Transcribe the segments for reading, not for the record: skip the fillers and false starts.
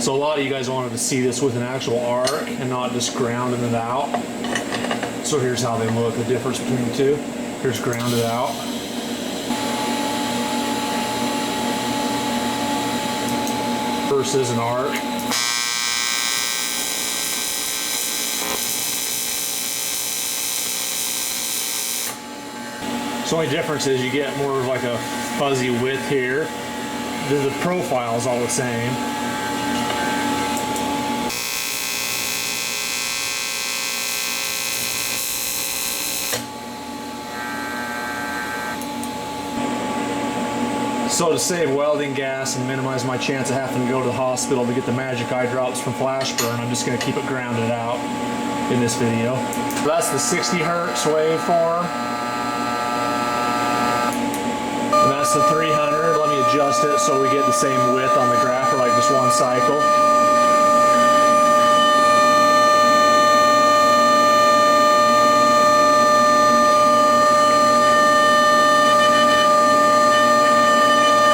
So a lot of you guys wanted to see this with an actual arc and not just grounding it out. So here's how they look, the difference between the two. Here's grounded out. Versus an arc. So the only difference is you get more of like a fuzzy width here. The profile is all the same. So to save welding gas and minimize my chance of having to go to the hospital to get the magic eye drops from flash burn, I'm just going to keep it grounded out in this video. So that's the 60 hertz waveform. And that's the 300. Let me adjust it so we get the same width on the graph for like just one cycle.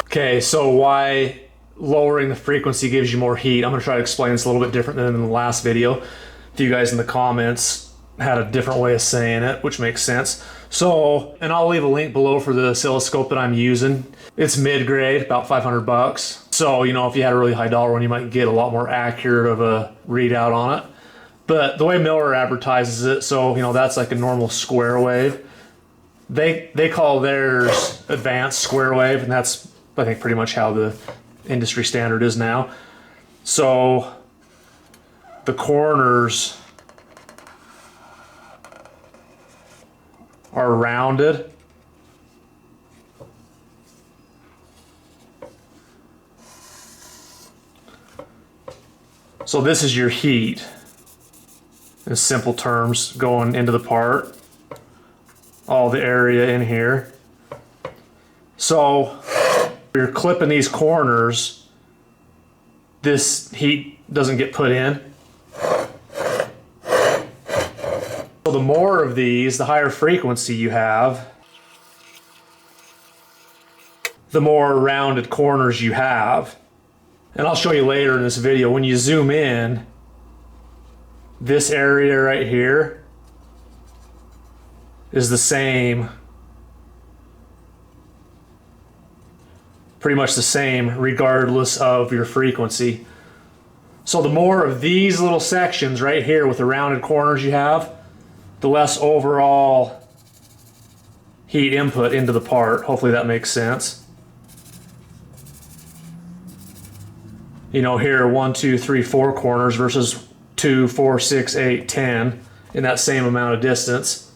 Okay, so why lowering the frequency gives you more heat? I'm going to try to explain this a little bit different than in the last video. If you guys in the comments had a different way of saying it, which makes sense. So, and I'll leave a link below for the oscilloscope that I'm using. It's mid-grade, about 500 bucks. So, you know, if you had a really high dollar one, you might get a lot more accurate of a readout on it. But the way Miller advertises it, so, you know, that's like a normal square wave. They call theirs advanced square wave, and that's, I think, pretty much how the industry standard is now. So the corners are rounded. So this is your heat, in simple terms, going into the part, all the area in here. So you're clipping these corners, this heat doesn't get put in. So the more of these, the higher frequency you have, the more rounded corners you have. And I'll show you later in this video, when you zoom in, this area right here is the same, pretty much the same regardless of your frequency. So the more of these little sections right here with the rounded corners you have, the less overall heat input into the part. Hopefully that makes sense. You know, here 1, 2, 3, 4 corners versus 2, 4, 6, 8, 10 in that same amount of distance.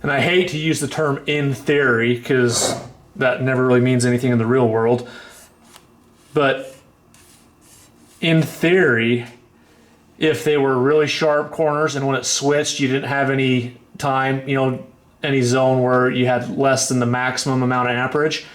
And I hate to use the term in theory because that never really means anything in the real world. But in theory, if they were really sharp corners and when it switched you didn't have any time, you know, any zone where you had less than the maximum amount of amperage,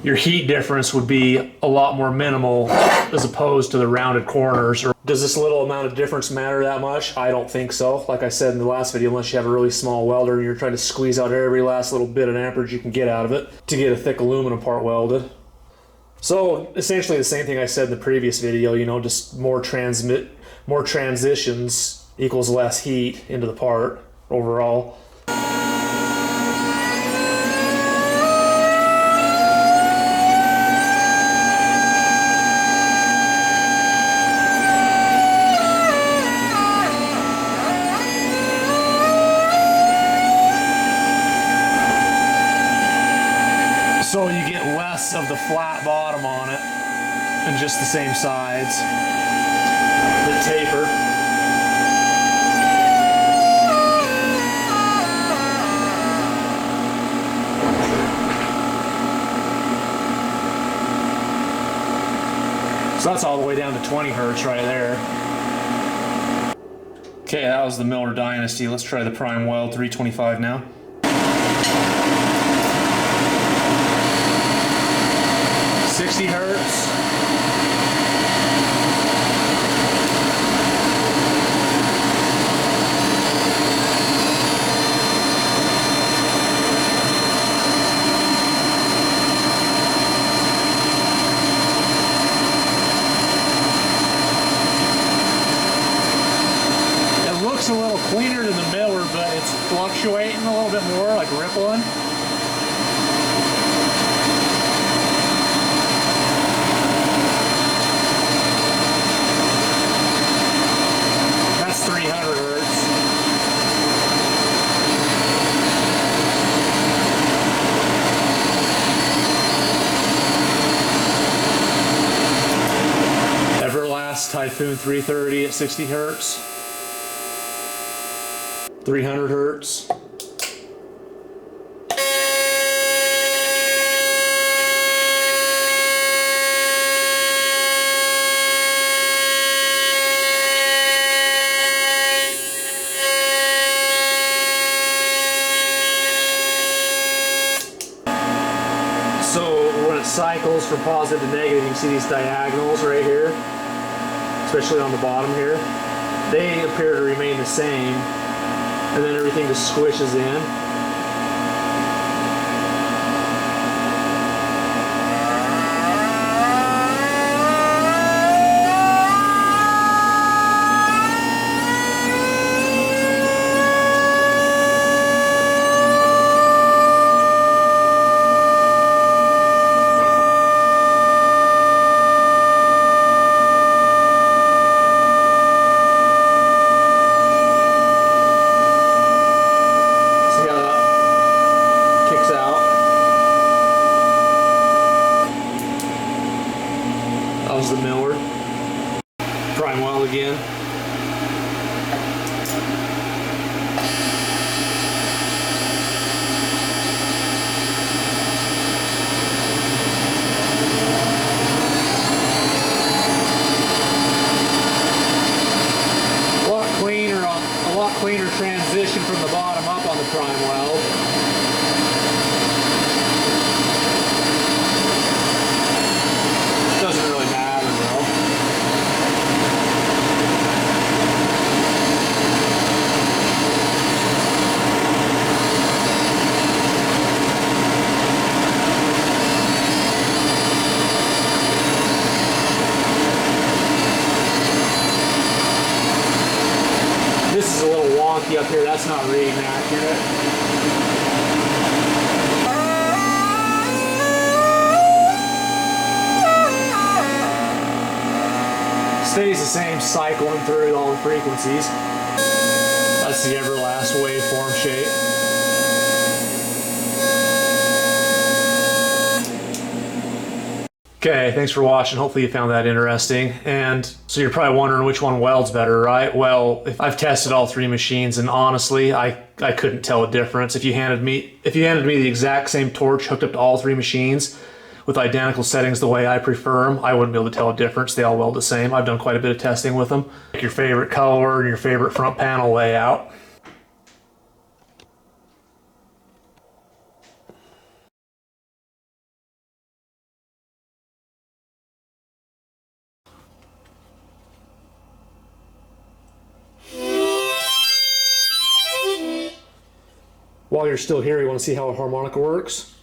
your heat difference would be a lot more minimal as opposed to the rounded corners. Or does this little amount of difference matter that much? I don't think so. Like I said in the last video, unless you have a really small welder and you're trying to squeeze out every last little bit of amperage you can get out of it to get a thick aluminum part welded. So essentially the same thing I said in the previous video, you know, just more transitions equals less heat into the part overall. So you get less of the flat bottom on it and just the same sides that taper. So that's all the way down to 20 hertz right there. Okay, that was the Miller Dynasty. Let's try the PrimeWeld 325 now. Hertz. fluctuating a little bit more, like rippling. That's 300 hertz. Everlast Typhoon 330 at 60 hertz. 300 hertz. So when it cycles from positive to negative, you can see these diagonals right here, especially on the bottom here. They appear to remain the same, and then everything just squishes in. That was the miller. PrimeWeld again. A lot cleaner transition from the bottom up on the PrimeWeld. Doesn't really matter though. This is a little wonky up here, that's not reading accurate. Stays the same, cycling through all the frequencies. That's the Everlast waveform shape. Okay, thanks for watching. Hopefully you found that interesting. And so you're probably wondering which one welds better, right? Well, I've tested all three machines, and honestly, I couldn't tell a difference. If you handed me the exact same torch hooked up to all three machines, with identical settings the way I prefer them, I wouldn't be able to tell a difference. They all weld the same. I've done quite a bit of testing with them. Pick your favorite color and your favorite front panel layout. While you're still here, you want to see how a harmonica works?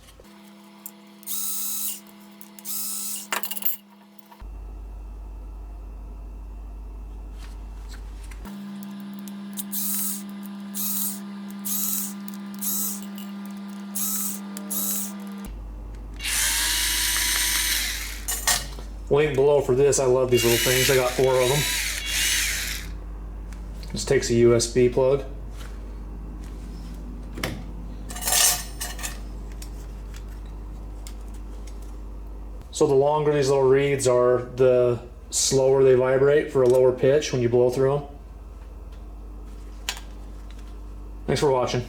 Link below for this. I love these little things. I got 4 of them. Just takes a USB plug. So the longer these little reeds are, the slower they vibrate for a lower pitch when you blow through them. Thanks for watching.